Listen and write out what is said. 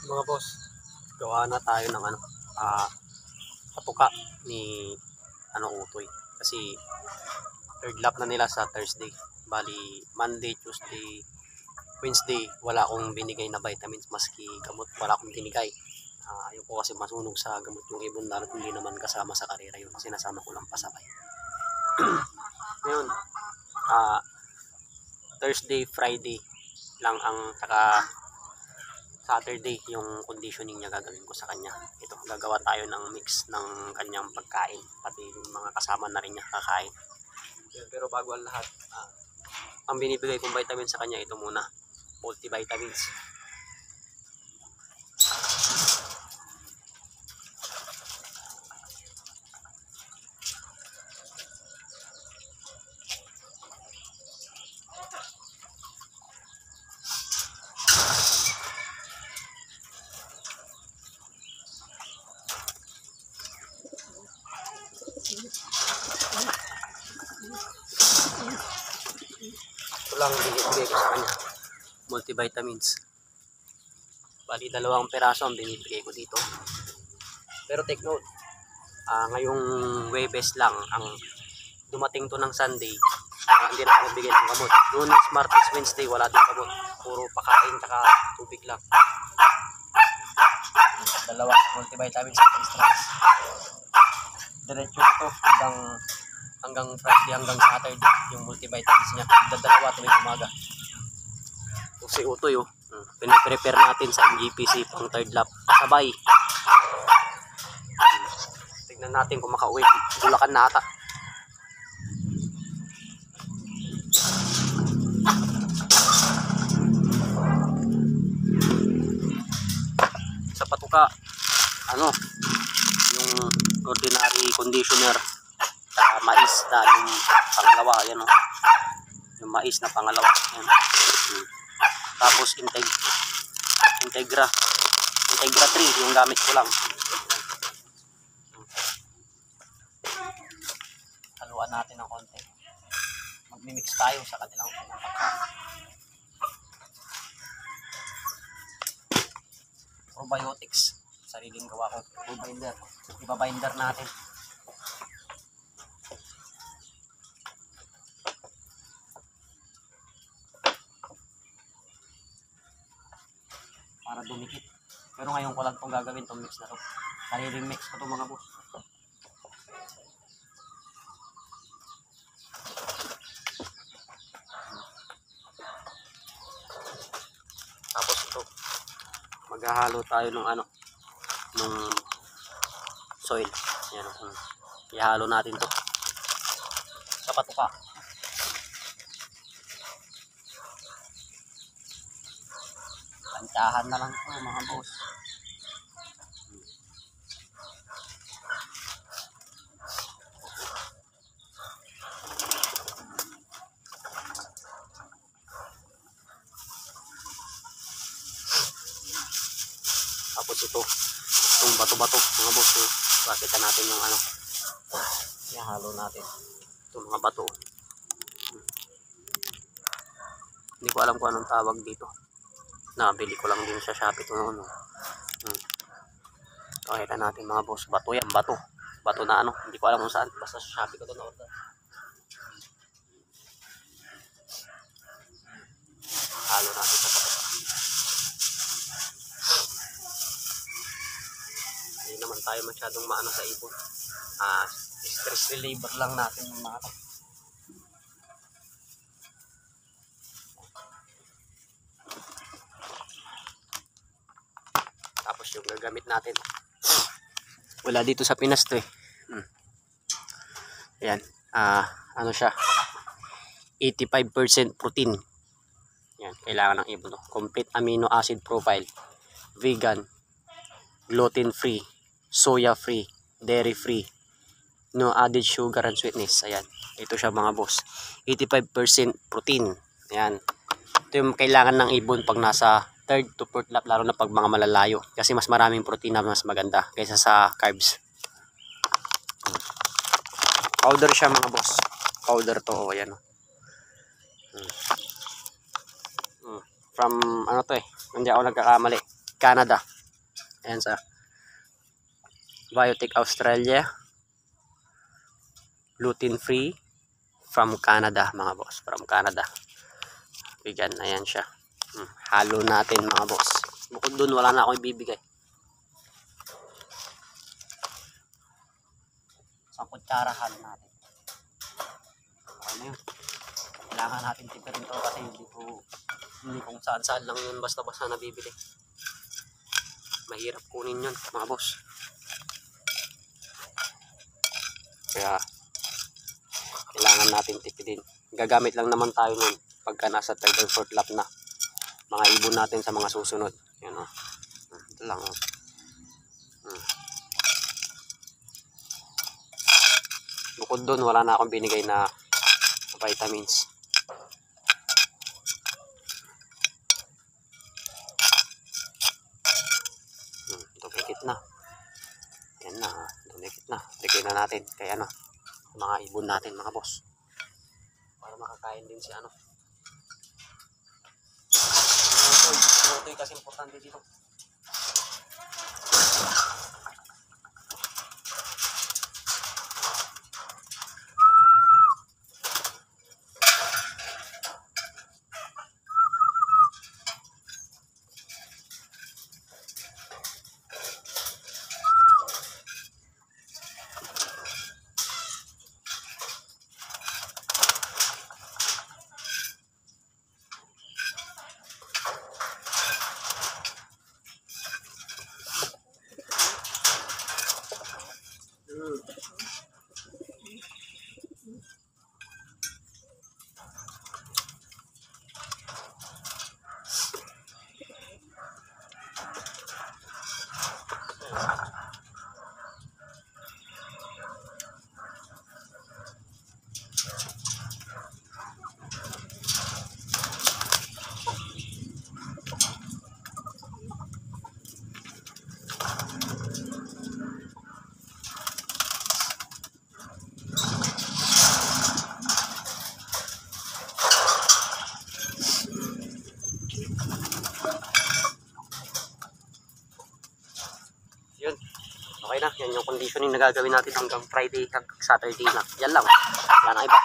Mga boss, gawa na tayo ng patuka ni Utoy. Kasi third lap na nila sa Thursday. Bali, Monday, Tuesday, Wednesday, wala akong binigay na vitamins, maski gamot, wala akong binigay. Ayun ko kasi masunog sa gamot yung ibon, lalo't hindi naman kasama sa karera yun. Sinasama ko lang pasabay. Ngayon, Thursday, Friday lang ang saka Saturday yung conditioning niya gagawin ko sa kanya. Ito, gagawa tayo ng mix ng kanyang pagkain, pati yung mga kasama na rin niya kakain. Pero bago ang lahat, ang binibigay kong vitamin sa kanya, ito muna, multivitamins. Ito lang binibigay ko sa kanya, multivitamins. Bali, 2 peraso ang binibigay ko dito. Pero take note, ngayong Webes lang ang dumating to ng Sunday, hindi na ako nagbigay ng gamot. Lunes, Martes, Wednesday, wala din gamot. Puro pakain tsaka tubig lang. 2 multivitamins at extras. Diretso ito hanggang Friday, hanggang Saturday yung multivitamins niya. 2 tuwing umaga. So, si Utoy, piniprepare natin sa MGPC pang third lap sabay. Tignan natin kung makauwi. Bulacan na ata. Sa patuka, yung ordinary conditioner, mais na yung pangalawa, yan yung mais na pangalawa, yan. Tapos Integra 3 yung gamit ko lang. Haluan natin ng konti, magmi-mix tayo sa kanilang pagkain. Probiotics, sariling gawa ko, iba-binder natin. Para dumikit. Pero ngayon ko lang itong gagawin, itong mix na to. Sariling mix ko to mga boss. Tapos ito, maghahalo tayo ng ng soil. Yan, ihalo natin to sa patuka. Pantahan na lang ito mga boss. Tapos itong bato-bato mga boss, bakita natin yung ihalo natin itong mga bato. Hindi ko alam kung anong tawag dito. Nabili ko lang din sa Shopee ito noon. Pakita natin mga boss, bato yan, bato na hindi ko alam kung saan, basta sa Shopee ko ito na order. Halo natin sa bato. Hindi naman tayo masyadong maano sa ibon. Stress reliever lang natin ng mga ito. Tapos yung gagamit natin, wala dito sa Pinas to Ayan, siya, 85% protein. Yan, kailangan ng ibon to. Complete amino acid profile, vegan, gluten free, soya free, dairy free, no added sugar and sweetness. Ayan, ito siya mga boss, 85% protein. Ayan, ito yung kailangan ng ibon pag nasa third to fourth lap, lalo na pag mga malalayo, kasi mas maraming protein na mas maganda kaysa sa carbs. Powder siya mga boss, powder to. Ayan, from hindi ako nagkakamali, Canada. Ayan sa Biotech Australia. Gluten free from Canada mga boss. From Canada. Vegan. Ayan siya. Halo natin mga boss. Bukod dun wala na akong ibibigay. Sa kutsara halo natin. Okay na yun. Kailangan natin tipirin to kasi hindi kung saan lang yun basta-basta nabibili. Mahirap kunin yun mga boss. Kaya kailangan natin tipidin. Gagamit lang naman tayo nun pagka nasa 3rd or 4th lap na. Mga ibon natin sa mga susunod. Yan o. Ito lang o. Bukod doon wala na akong binigay na vitamins. Dumikit na. Yan na. Dumikit na. Bigay na natin kay ano, mga ibon natin mga boss. Para makakain din si ano. Ito kasi importante dito. Yun. Okay na. Yan yung conditioning na gagawin natin hanggang Friday, hanggang Saturday na. Yan lang. Wala na iba.